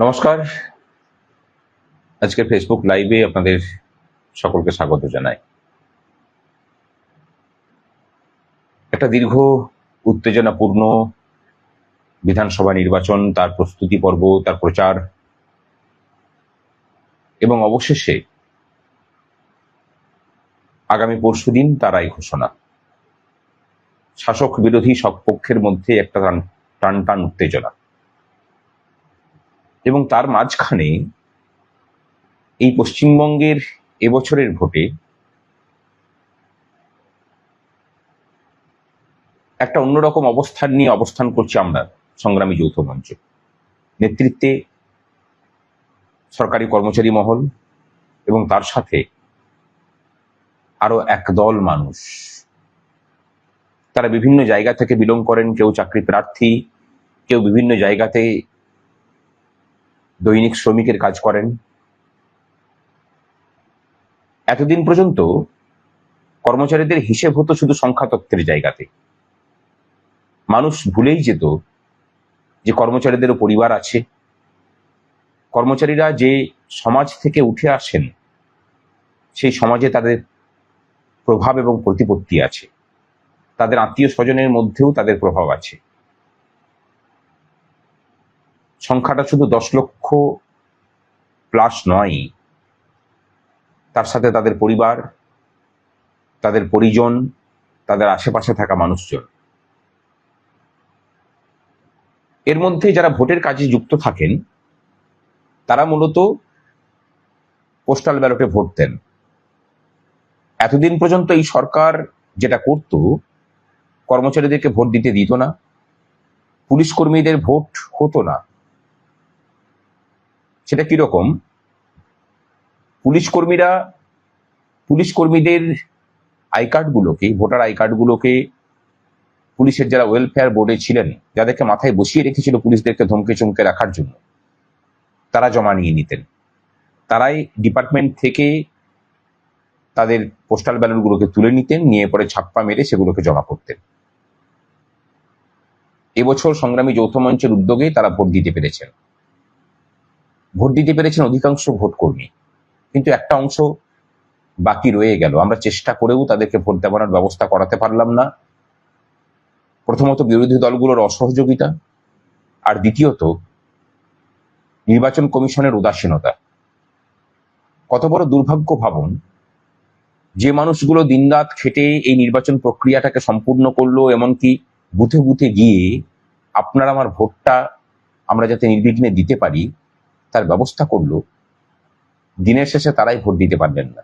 নমস্কার। আজকের ফেসবুক লাইভে আপনাদের সকলকে স্বাগত জানাই। একটা দীর্ঘ উত্তেজনাপূর্ণ বিধানসভা নির্বাচন, তার প্রস্তুতি পর্ব, তার প্রচার এবং অবশেষে আগামী পরশুদিন তার রায় ঘোষণা। শাসক বিরোধী সব পক্ষের মধ্যে একটা টান টান উত্তেজনা, এবং তার মাঝখানে এই পশ্চিমবঙ্গের এবছরের ভোটে একটা অন্যরকম অবস্থান নিয়ে অবস্থান করছি আমরা সংগ্রামী যৌথ মঞ্চ। নেতৃত্বে সরকারি কর্মচারী মহল এবং তার সাথে আরো একদল মানুষ। তারা বিভিন্ন জায়গা থেকে বিলং করেন, কেউ চাকরি প্রার্থী, কেউ বিভিন্ন জায়গাতে দৈনিক শ্রমিকের কাজ করেন। এতদিন পর্যন্ত কর্মচারীদের হিসেব হতো শুধু সংখ্যাতত্ত্বের জায়গাতে। মানুষ ভুলেই যেত যে কর্মচারীদেরও পরিবার আছে। কর্মচারীরা যে সমাজ থেকে উঠে আসেন, সেই সমাজে তাদের প্রভাব এবং প্রতিপত্তি আছে। তাদের আত্মীয় স্বজনের মধ্যেও তাদের প্রভাব আছে। সংখ্যাটা শুধু 10 লক্ষ প্লাস নয়, তার সাথে তাদের পরিবার, তাদের পরিজন, তাদের আশেপাশে থাকা মানুষজন। এর মধ্যে যারা ভোটের কাজে যুক্ত থাকেন তারা মূলত পোস্টাল ব্যালটে ভোট দেন। এতদিন পর্যন্ত এই সরকার যেটা করত, কর্মচারীদেরকে ভোট দিতে দিত না, পুলিশ কর্মীদের ভোট হতো না। সেটা কিরকম? পুলিশ কর্মীদের আই কার্ডগুলোকে, ভোটার আই কার্ডগুলোকে পুলিশের যারা ওয়েলফেয়ার বোর্ডে ছিলেন, যাদেরকে মাথায় বসিয়ে রেখেছিল পুলিশদেরকে ধমকে চমকে রাখার জন্য, তারা জমা নিয়ে নিতেন। তারাই ডিপার্টমেন্ট থেকে তাদের পোস্টাল ব্যালটগুলোকে তুলে নিতেন, নিয়ে পরে ছাপ্পা মেরে সেগুলোকে জমা করতেন। এবছর সংগ্রামী যৌথ মঞ্চের উদ্যোগে তারা ভোট দিতে পেরেছেন অধিকাংশ ভোট কর্মী, কিন্তু একটা অংশ বাকি রয়ে গেল। আমরা চেষ্টা করেও তাদেরকে ভোট দেওয়ানোর ব্যবস্থা করাতে পারলাম না। প্রথমত বিরোধী দলগুলোর অসহযোগিতা, আর দ্বিতীয়ত নির্বাচন কমিশনের উদাসীনতা। কত বড় দুর্ভাগ্য ভাবুন, যে মানুষগুলো দিনরাত খেটে এই নির্বাচন প্রক্রিয়াটাকে সম্পূর্ণ করলো, এমনকি বুথে বুথে গিয়ে আপনার আমার ভোটটা আমরা যাতে নির্বিঘ্নে দিতে পারি তার ব্যবস্থা করলো, দিনের শেষে তারাই ভোট দিতে পারবেন না।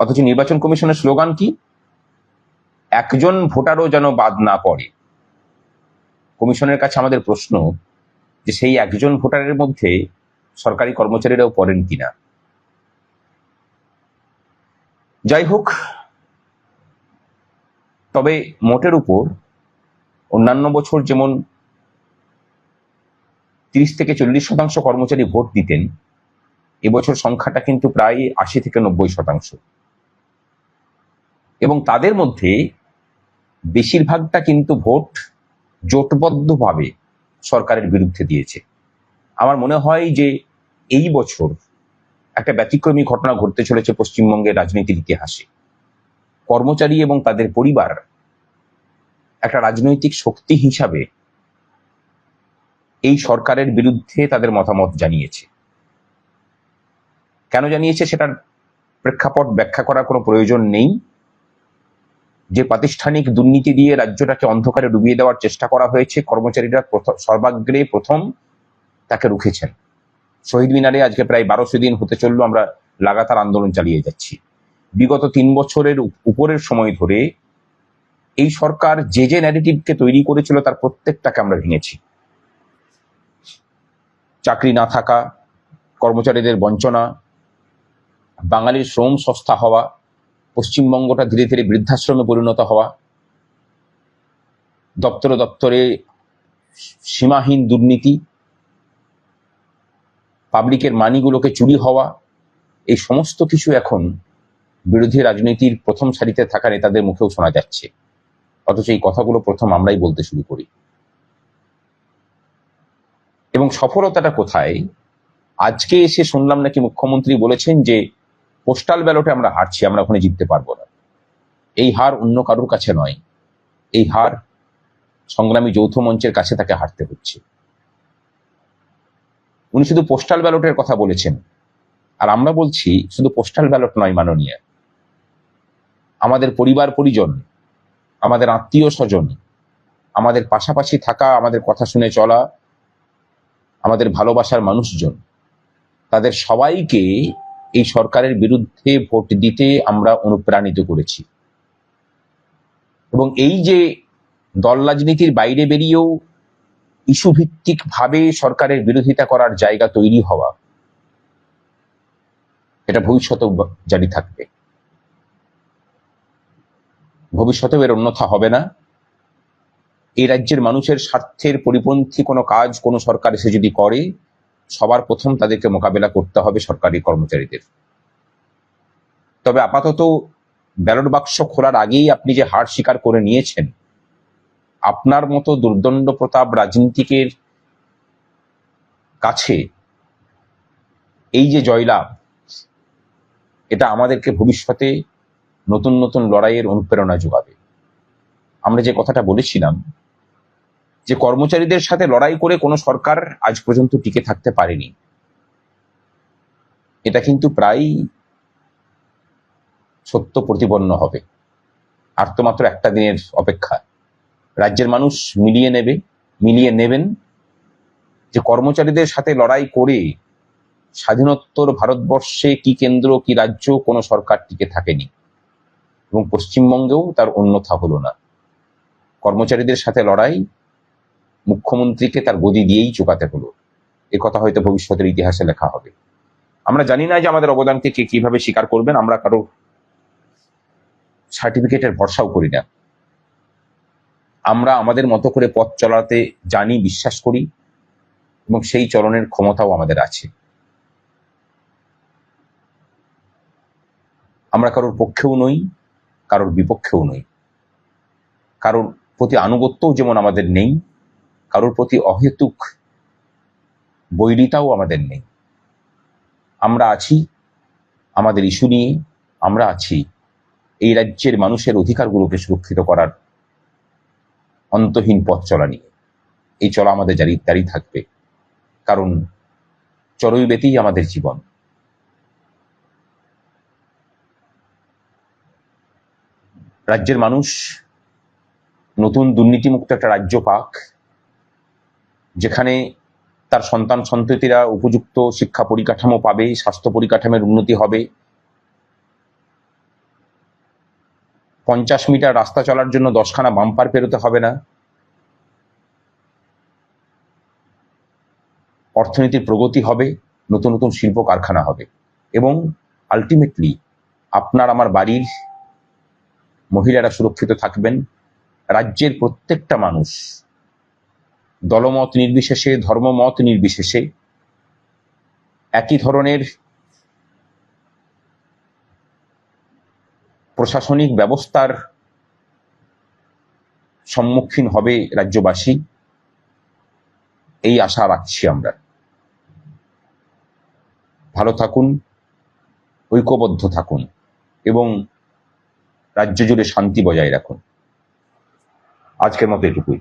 অথচ নির্বাচন কমিশনের স্লোগান কি? একজন ভোটারও যেন বাদ না পড়ে। কমিশনের কাছে আমাদের প্রশ্ন যে সেই একজন ভোটারের মধ্যে সরকারি কর্মচারীরাও পড়েন কিনা। যাই হোক, তবে মোটের উপর অন্যান্য বছর যেমন 30 থেকে 40% কর্মচারী ভোট দিতেন, এবছর সংখ্যাটা কিন্তু প্রায় 80 থেকে 90%। এবং তাদের মধ্যে বেশিরভাগটা কিন্তু ভোট জোটবদ্ধভাবে সরকারের বিরুদ্ধে দিয়েছে। আমার মনে হয় যে এই বছর একটা ব্যতিক্রমী ঘটনা ঘটতে চলেছে পশ্চিমবঙ্গের রাজনীতির ইতিহাসে। কর্মচারী এবং তাদের পরিবার একটা রাজনৈতিক শক্তি হিসাবে এই সরকারের বিরুদ্ধে তাদের মতামত জানিয়েছে। কেন জানিয়েছে সেটার প্রেক্ষাপট ব্যাখ্যা করার কোনো প্রয়োজন নেই। যে প্রাতিষ্ঠানিক দুর্নীতি দিয়ে রাজ্যটাকে অন্ধকারে ডুবিয়ে দেওয়ার চেষ্টা করা হয়েছে, কর্মচারীরা সর্বাগ্রে প্রথম তাকে রুখেছেন। শহীদ মিনারে আজকে প্রায় 1200 দিন হতে চললো আমরা লাগাতার আন্দোলন চালিয়ে যাচ্ছি। বিগত 3 বছরের উপরের সময় ধরে এই সরকার যে ন্যারেটিভকে তৈরি করেছিল তার প্রত্যেকটাকে আমরা ভেঙেছি। চাকরি না থাকা, কর্মচারীদের বঞ্চনা, বাঙালির শ্রম সস্তা হওয়া, পশ্চিমবঙ্গটা ধীরে ধীরে বৃদ্ধাশ্রমে পরিণত হওয়া, দপ্তরে দপ্তরে সীমাহীন দুর্নীতি, পাবলিকের মানিগুলোকে চুরি হওয়া, এই সমস্ত কিছু এখন বিরোধী রাজনীতির প্রথম সারিতে থাকা নেতাদের মুখেও শোনা যাচ্ছে। অথচ এই কথাগুলো প্রথম আমরাই বলতে শুরু করি। এবং এবং সফলতাটা কোথায়? আজকে এসে শুনলাম নাকি মুখ্যমন্ত্রী বলেছেন যে পোস্টাল ব্যালটে আমরা হারছি, আমরা ওখানে জিততে পারবো না। এই হার অন্য কারোর কাছে নয়, এই হার সংগ্রামী যৌথ মঞ্চের কাছে তাকে হারতে হচ্ছে। উনি শুধু পোস্টাল ব্যালটের কথা বলেছেন, আর আমরা বলছি শুধু পোস্টাল ব্যালট নয় মাননীয়, আমাদের পরিবার পরিজন, আমাদের আত্মীয় স্বজন, আমাদের পাশাপাশি থাকা, আমাদের কথা শুনে চলা, আমাদের ভালোবাসার মানুষজন, তাদের সবাইকে এই সরকারের বিরুদ্ধে ভোট দিতে আমরা অনুপ্রাণিত করেছি। এবং এই যে দল রাজনীতির বাইরে বেরিয়েও ইস্যু ভিত্তিক ভাবে সরকারের বিরোধিতা করার জায়গা তৈরি হওয়া, এটা ভবিষ্যতেও জারি থাকবে, ভবিষ্যতেও এর অন্যথা হবে না। এই রাজ্যের মানুষের স্বার্থের পরিপন্থী কোনো কাজ কোনো সরকার এসে যদি করে, সবার প্রথম তাদেরকে মোকাবেলা করতে হবে সরকারি কর্মচারীদের। তবে আপাতত ব্যালট বাক্স খোলার আগেই আপনি যে হার স্বীকার করে নিয়েছেন, আপনার মতো দুর্দণ্ড প্রতাপ রাজনীতিকের কাছে এই যে জয়লাভ, এটা আমাদেরকে ভবিষ্যতে নতুন নতুন লড়াইয়ের অনুপ্রেরণা যোগাবে। আমরা যে কথাটা বলেছিলাম যে কর্মচারীদের সাথে লড়াই করে কোনো সরকার আজ পর্যন্ত টিকে থাকতে পারেনি, এটা কিন্তু প্রায় সত্য প্রতিপন্ন হবে। আর তো মাত্র একটা দিনের অপেক্ষা। রাজ্যের মানুষ মিলিয়ে নেবেন যে কর্মচারীদের সাথে লড়াই করে স্বাধীনোত্তর ভারতবর্ষে কি কেন্দ্র কি রাজ্য কোনো সরকার টিকে থাকেনি, এবং পশ্চিমবঙ্গেও তার অন্যথা হলো না। কর্মচারীদের সাথে লড়াই মুখ্যমন্ত্রীকে তার গদি দিয়েই চুকাতে হলো। এ কথা হয়তো ভবিষ্যতের ইতিহাসে লেখা হবে। আমরা জানি না যে আমাদের অবদানকে কে কিভাবে স্বীকার করবেন, আমরা কারো সার্টিফিকেটের ভরসাও করি না। আমরা আমাদের মতো করে পথ চলাতে জানি, বিশ্বাস করি, এবং সেই চলনের ক্ষমতাও আমাদের আছে। আমরা কারোর পক্ষেও নই, কারোর বিপক্ষেও নই, কারোর প্রতি আনুগত্যও যেমন আমাদের নেই, কারোর প্রতি অহেতুক বৈরিতাও আমাদের নেই। আমরা আছি আমাদের ইস্যু নিয়ে, আমরা আছি এই রাজ্যের মানুষের অধিকারগুলোকে সুরক্ষিত করার অন্তহীন পথ চলা নিয়ে। এই চলা আমাদের জারি থাকবে, কারণ চরৈবেতেই আমাদের জীবন। রাজ্যের মানুষ নতুন দুর্নীতিমুক্ত একটা রাজ্য পাক, যেখানে তার সন্তান সন্ততিরা উপযুক্ত শিক্ষা পরিকাঠামো পাবে, স্বাস্থ্য পরিকাঠামোর উন্নতি হবে, 50 মিটার রাস্তা চলার জন্য 10খানা বাম্পার পেরোতে হবে না, অর্থনীতির প্রগতি হবে, নতুন নতুন শিল্প কারখানা হবে, এবং আলটিমেটলি আপনার আমার বাড়ির মহিলারা সুরক্ষিত থাকবেন। রাজ্যের প্রত্যেকটা মানুষ দলমত নির্বিশেষে, ধর্মমত নির্বিশেষে একই ধরনের প্রশাসনিক ব্যবস্থার সম্মুখীন হবে রাজ্যবাসী, এই আশা রাখছি আমরা। ভালো থাকুন, ঐক্যবদ্ধ থাকুন, এবং রাজ্য জুড়ে শান্তি বজায় রাখুন। আজকের মতো এটুকুই।